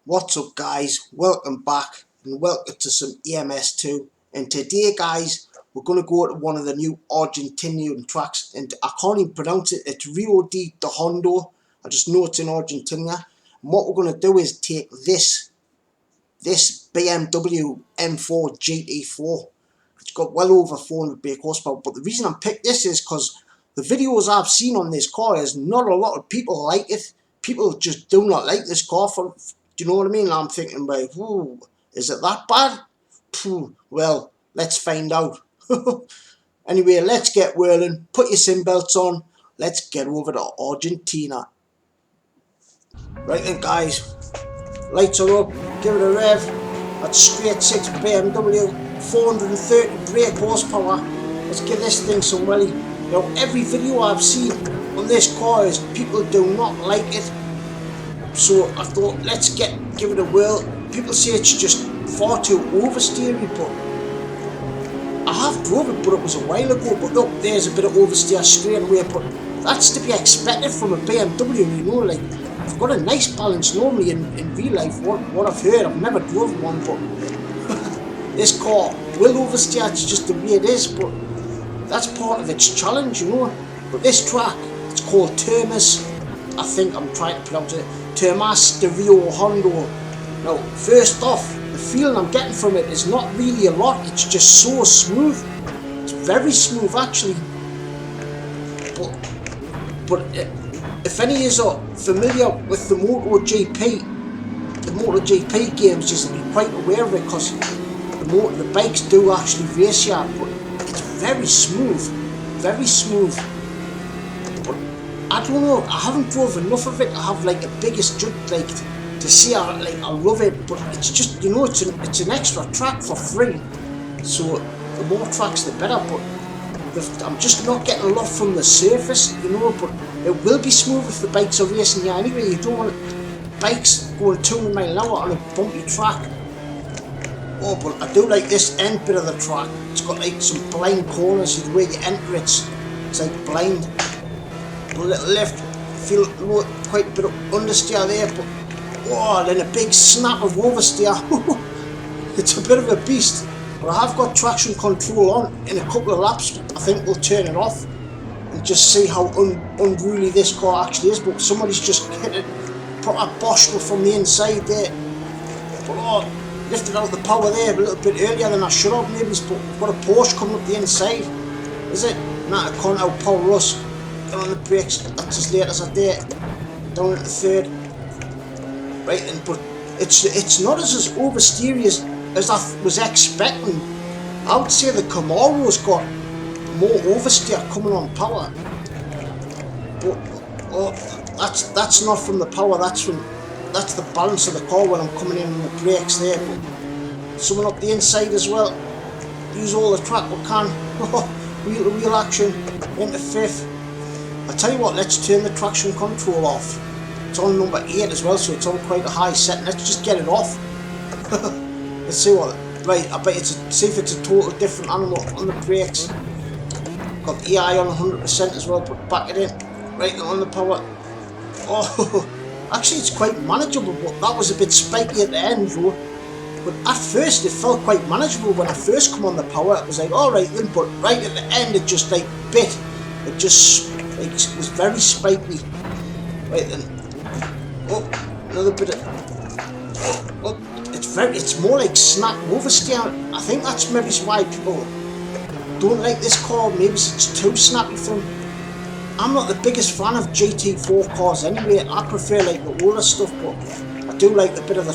What's up guys, welcome back and welcome to some EMS2, and today guys we're going to go to one of the new Argentinian tracks, and I can't even pronounce it. It's Rio Hondo. I just know it's in Argentina, and what we're going to do is take this BMW M4 GT4. It's got well over 400 brake horsepower, but the reason I picked this is because the videos I've seen on this car is not a lot of people like it. People just do not like this car. Do you know what I mean? I'm thinking like, ooh, is it that bad? Well, let's find out. Anyway, let's get whirling. Put your seat belts on. Let's get over to Argentina. Right then guys, lights are up, give it a rev. That's straight 6 BMW, 430 brake horsepower. Let's give this thing some welly. Now every video I've seen on this car is people do not like it. So I thought let's give it a whirl. People say it's just far too oversteery, but I have drove it, but it was a while ago. But look, there's a bit of oversteer straight away, but that's to be expected from a BMW, you know, like I've got a nice balance normally in real life, what I've heard. I've never drove one, but this car will oversteer, it's just the way it is, but that's part of its challenge, you know. But this track, it's called Termas, I think I'm trying to pronounce it, Termas De Rio Hondo. Now, first off, the feeling I'm getting from it is not really a lot, it's just so smooth. It's very smooth actually, but if any of you are familiar with the MotoGP games, you'll be quite aware of it, because the bikes do actually race you, but it's very smooth, very smooth. But I don't know, I haven't drove enough of it to have like a biggest judge, like to see I love it. But it's just, you know, it's an extra track for free, so the more tracks the better. But I'm just not getting a lot from the surface, you know. But it will be smooth if the bikes are racing you anyway. You don't want bikes going 200 miles an hour on a bumpy track. Oh, but I do like this end bit of the track. It's got like some blind corners, the way you enter it's like blind. A little lift, feel quite a bit of understeer there, but oh, then a big snap of oversteer. It's a bit of a beast. But I have got traction control on. In a couple of laps I think we'll turn it off and just see how unruly this car actually is. But somebody's just hit it proper Boschel from the inside there. But oh, lifted out the power there a little bit earlier than I should have maybe. But we've got a Porsche coming up the inside. Is it? Nah, I can't out power us. Get on the brakes, that's as late as I dare. Down into third. Right then, but it's not as oversteery as I was expecting. I would say the Camaro's got more oversteer coming on power. But oh, that's not from the power, that's the balance of the car when I'm coming in on the brakes there. But someone up the inside as well. Use all the track we can. Wheel to wheel action into fifth. I tell you what, let's turn the traction control off. It's on number 8 as well, so it's on quite a high setting. Let's just get it off. Let's see what. Right, I bet see if it's a total different animal on the brakes. Got the EI on 100% as well, but back it in. Right, on the power. Oh, actually it's quite manageable, but that was a bit spiky at the end though. But at first it felt quite manageable when I first come on the power. It was like alright then, but right at the end it just like bit. It just like, it was very spiky. Right then. Oh, another bit of. Oh, it's more like snap oversteer. I think that's maybe why people don't like this car. Maybe it's too snappy for them. I'm not the biggest fan of GT4 cars anyway. I prefer like the older stuff, but I do like that bit of the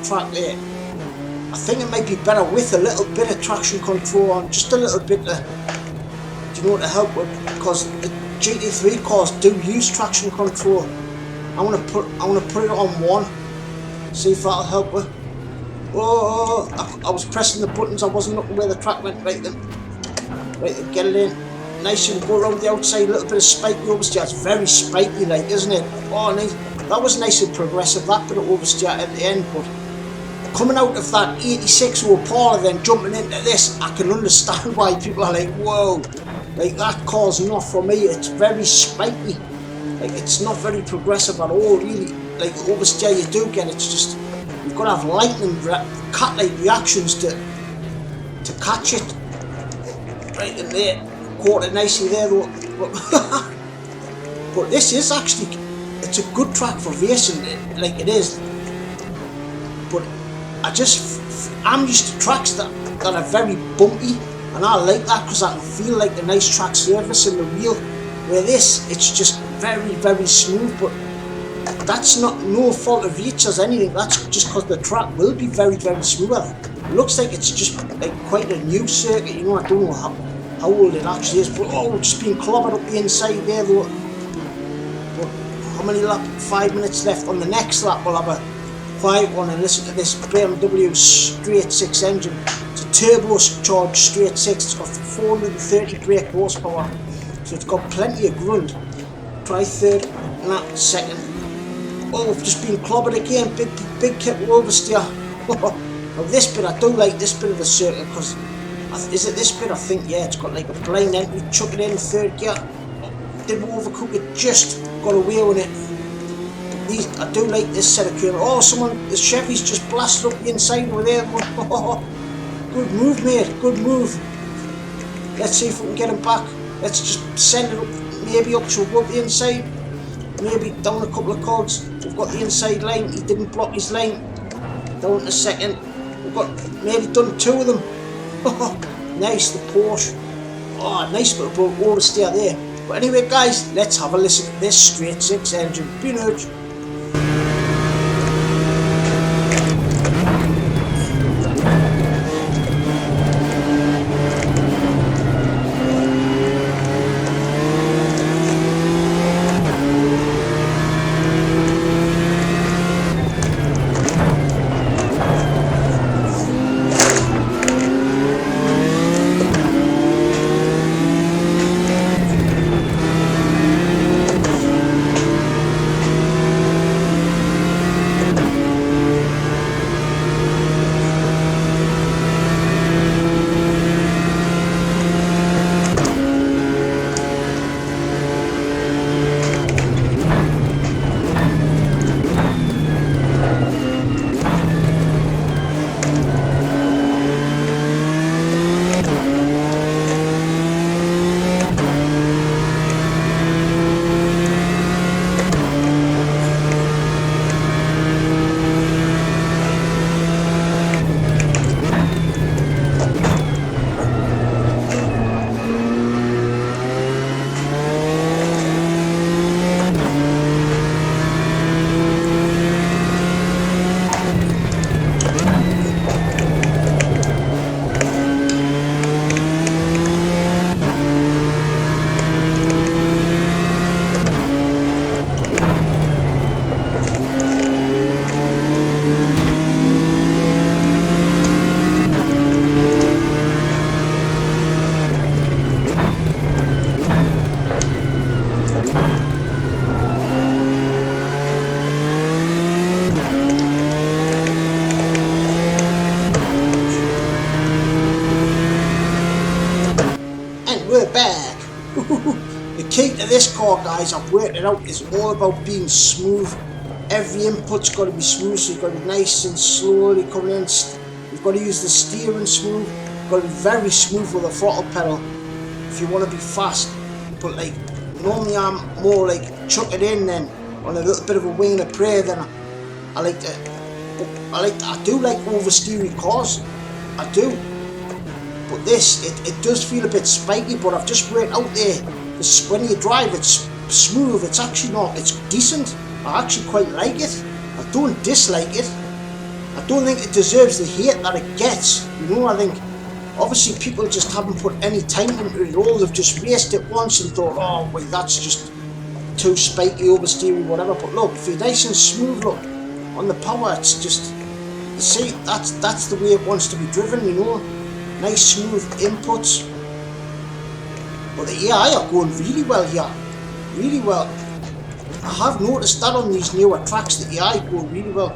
track there. I think it might be better with a little bit of traction control on, just a little bit to, you know, to help with, because the GT3 cars do use traction control. I want to put it on 1. See if that'll help with. Oh, I was pressing the buttons. I wasn't looking where the track went. Right then, get it in. Nice and go around the outside. A little bit of spiky oversteer. It's very spiky, like, isn't it? Oh, nice. That was nice and progressive. That bit of oversteer at the end, but coming out of that 86 Opala, then jumping into this, I can understand why people are like, whoa, like that car's not for me. It's very spiky. Like, it's not very progressive at all, really. Like, the oversteer you do get, it's just you've got to have lightning, cat-like reactions to catch it. Right in there, caught it nicely there though. But this is actually, it's a good track for racing, like it is. But I'm used to tracks that are very bumpy, and I like that because I can feel like a nice track surface in the wheel. Where this, it's just very, very smooth, but that's no fault of each or anything. That's just because the track will be very, very smooth. It looks like it's just like quite a new circuit, you know. I don't know how old it actually is, but oh, just being clobbered up the inside there though. But how many 5 minutes left? On the next lap we'll have a quiet one and listen to this BMW straight 6 engine. It's a turbocharged straight 6. It's got 430 brake horsepower, so it's got plenty of grunt. Try third, nah, second. Oh, I've just been clobbered again. Big kick oversteer. Now this bit, I do like this bit of the circuit because, is it this bit? I think, yeah, it's got like a blind entry. Chuck it in third gear. Didn't overcook it, just got away with it. But I do like this set of curves. Oh, the Chevy's just blasted up the inside over there. Good move, mate, good move. Let's see if we can get him back. Let's just send it up, maybe up, so we'll go up the inside. Maybe down a couple of cords. We've got the inside line, he didn't block his line. Down in a second. We've got maybe done 2 of them. Nice, the Porsche. Oh, nice little oversteer there. But anyway guys, let's have a listen to this straight 6 engine. Be nudge. The key to this car, guys, I've worked it out, is all about being smooth. Every input's got to be smooth, so you've got to be nice and slowly coming in. You've got to use the steering smooth. You've got to be very smooth with the throttle pedal if you want to be fast. But like, normally I'm more like chuck it in then on a little bit of a wing of prey. Then I do like oversteering cars, I do. But this, it does feel a bit spiky, but I've just worked out there, when you drive it's smooth, it's actually not, it's decent. I actually quite like it. I don't dislike it. I don't think it deserves the hate that it gets, you know. I think obviously people just haven't put any time into it at all. They've just raced it once and thought, oh wait, that's just too spiky, oversteering, whatever. But look, if you're nice and smooth, look, on the power, it's just, you see, that's the way it wants to be driven, you know. Nice smooth inputs. But the AI are going really well here, really well. I have noticed that on these newer tracks, the AI go really well.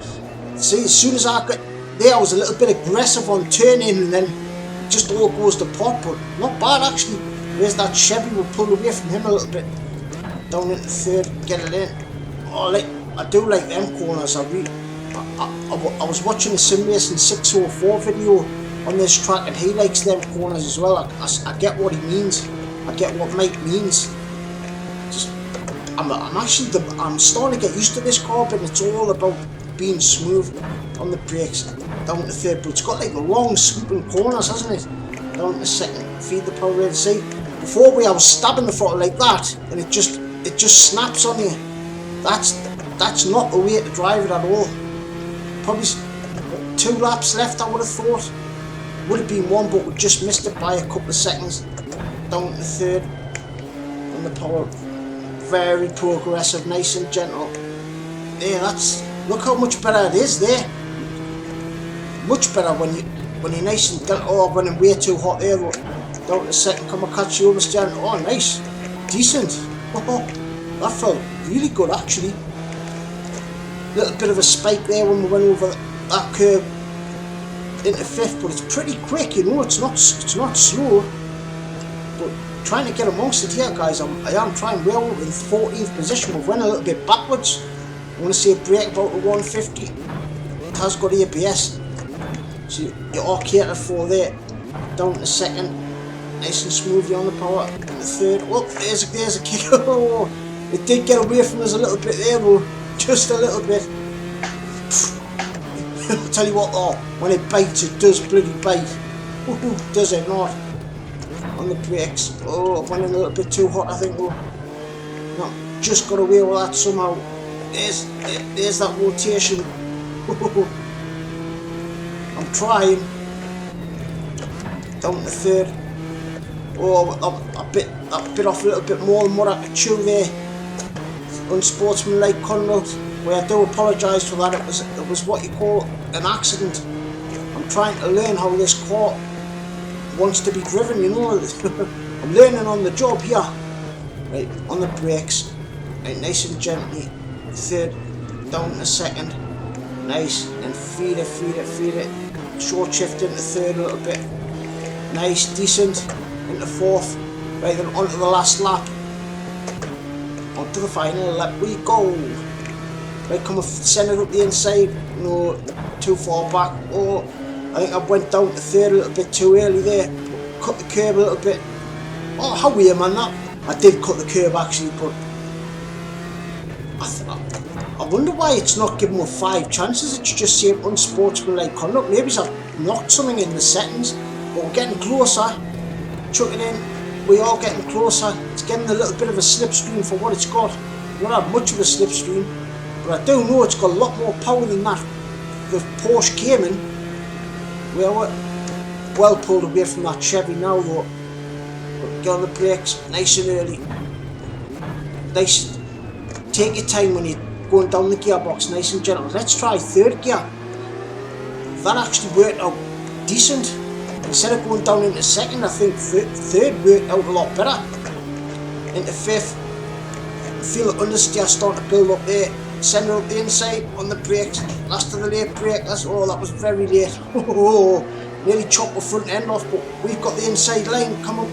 See, as soon as I got there, I was a little bit aggressive on turning, and then it just all goes to pot. But not bad actually. There's that Chevy, we'll pull away from him a little bit. Down into third, get it in. Oh, I do like them corners. I was watching a sim racing 604 video on this track, and he likes them corners as well. I get what he means. I get what Mike means. Just, I'm starting to get used to this car, but it's all about being smooth on the brakes down to third. But it's got like long sweeping corners, hasn't it? Down to second, feed the power rail. See, before I was stabbing the throttle like that, and it just snaps on you. That's not the way to drive it at all. Probably 2 laps left, I would have thought. Would have been 1, but we just missed it by a couple of seconds. Down to third on the power. Very progressive, nice and gentle. There, look how much better it is there. Much better when you're nice and gentle. Oh, running way too hot there. Down to second, come and catch you oversteering. Oh, nice, decent. Oh, that felt really good actually. Little bit of a spike there when we went over that curve into 5th, but it's pretty quick, you know. It's not slow, but trying to get amongst it here, guys. I am trying well in 14th position. We've went a little bit backwards. I want to see a brake about the 150. It has got ABS, so you are catered for there. Down to second, nice and smoothly on the power. And the third, oh, there's a kick. Oh, it did get away from us a little bit there though, just a little bit. I'll tell you what though, when it bites, it does bloody bite. Does it not? On the brakes. Oh, I went in a little bit too hot, I think. Oh, no, just got away with that somehow. There's that rotation. I'm trying. Down to third. Oh, I bit off a little bit more than what I could chew there. Unsportsmanlike conduct. Well, I do apologise for that. It was what you call an accident. I'm trying to learn how this car wants to be driven, you know. I'm learning on the job here. Right, on the brakes. Right, nice and gently. Third, down to second. Nice, and feed it. Short shift into third a little bit. Nice, decent. Into 4th. Right, then onto the last lap. Onto the final lap we go. Right, come and send it up the inside. No, too far back. Oh, I think I went down to third a little bit too early there. Cut the curb a little bit. Oh, how weird, man, that. I did cut the curb actually, but I wonder why it's not giving us 5 chances. It's just saying unsportsmanlike conduct. Maybe I've knocked something in the settings, but we're getting closer. Chucking in, we are getting closer. It's getting a little bit of a slipstream for what it's got. Not have much of a slipstream, but I do know it's got a lot more power than that the Porsche Cayman. We're well pulled away from that Chevy now though. Get on the brakes, nice and early. Nice. Take your time when you're going down the gearbox, nice and gentle. Let's try third gear. That actually worked out decent. Instead of going down into second, I think third worked out a lot better. Into 5th. Feel the understeer starting to build up there. Send it up the inside on the brakes. Last of the late brake. Oh, that was very late. Nearly chopped the front end off, but we've got the inside line. Come on.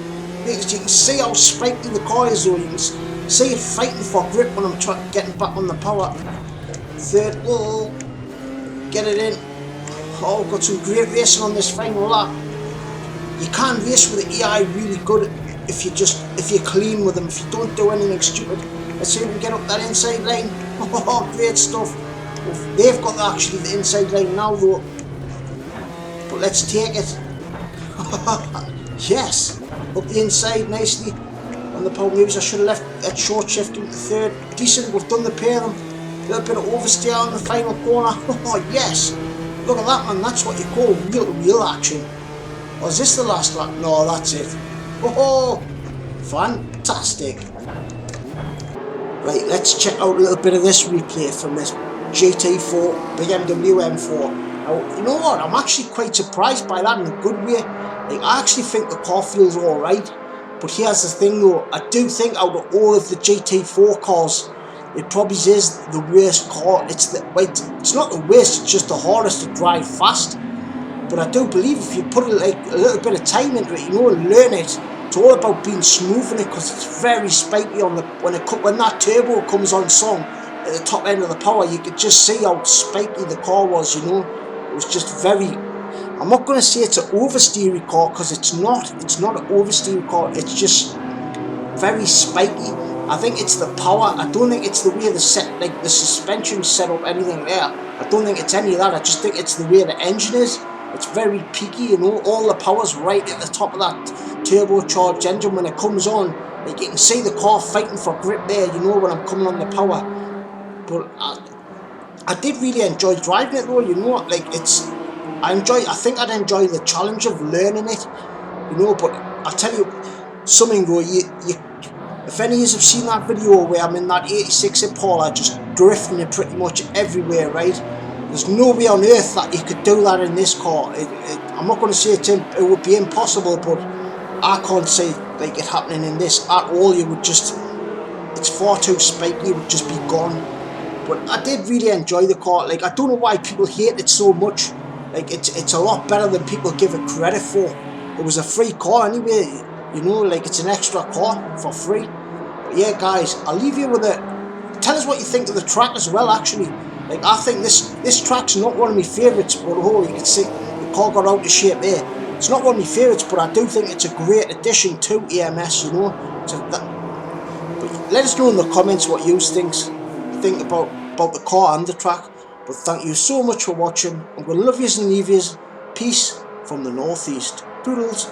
You can see how spiky the car is though. You can see it fighting for grip when I'm getting back on the power. Third. Oh, get it in. Oh, got some great racing on this final lap. You can race with the EI really good if you're clean with them, if you don't do anything stupid. Let's see if we can get up that inside line. Oh, great stuff. Well, they've got actually the inside line now though. But let's take it. Yes. Up the inside nicely. On the power moves, I should have left that short shift into third. Decent, we've done the pair of them. A little bit of oversteer on the final corner. Oh, yes. Look at that, man. That's what you call real action. Or is this the last lap? No, that's it. Oh, fantastic. Right, let's check out a little bit of this replay from this GT4 BMW M4. Now, you know what? I'm actually quite surprised by that in a good way. Like, I actually think the car feels alright. But here's the thing though, I do think out of all of the GT4 cars, it probably is the worst car. It's not the worst, it's just the hardest to drive fast. But I do believe if you put a little bit of time into it, you know, and learn it, it's all about being smooth in it, because it's very spiky on the when that turbo comes on song. at the top end of the power, you could just see how spiky the car was, you know. It was just very, I'm not going to say it's an oversteery car, because it's not an oversteery car, it's just very spiky. I think it's the power. I don't think it's the way the suspension set up, anything there. I don't think it's any of that. I just think it's the way the engine is. It's very peaky, you know. All the power's right at the top of that turbocharged engine when it comes on. Like, you can see the car fighting for grip there, you know, when I'm coming on the power. But I did really enjoy driving it though, you know. Like, I think I'd enjoy the challenge of learning it, you know. But I'll tell you something though, if any of you have seen that video where I'm in that 86 Impala just drifting it pretty much everywhere, right? There's no way on earth that you could do that in this car. I'm not going to say it would be impossible, but I can't see like it happening in this at all. You would just, it's far too spiky, it would just be gone. But I did really enjoy the car. Like, I don't know why people hate it so much. Like, it's a lot better than people give it credit for. It was a free car anyway, you know, like, it's an extra car for free. But yeah, guys, I'll leave you with it. Tell us what you think of the track as well, actually. Like, I think this track's not one of my favourites, but oh, you can see the car got out of shape there. It's not one of my favourites, but I do think it's a great addition to EMS, you know. But let us know in the comments what you think about the car and the track. But thank you so much for watching. I'm going to love yous and leave yous. Peace from the northeast. Toodles.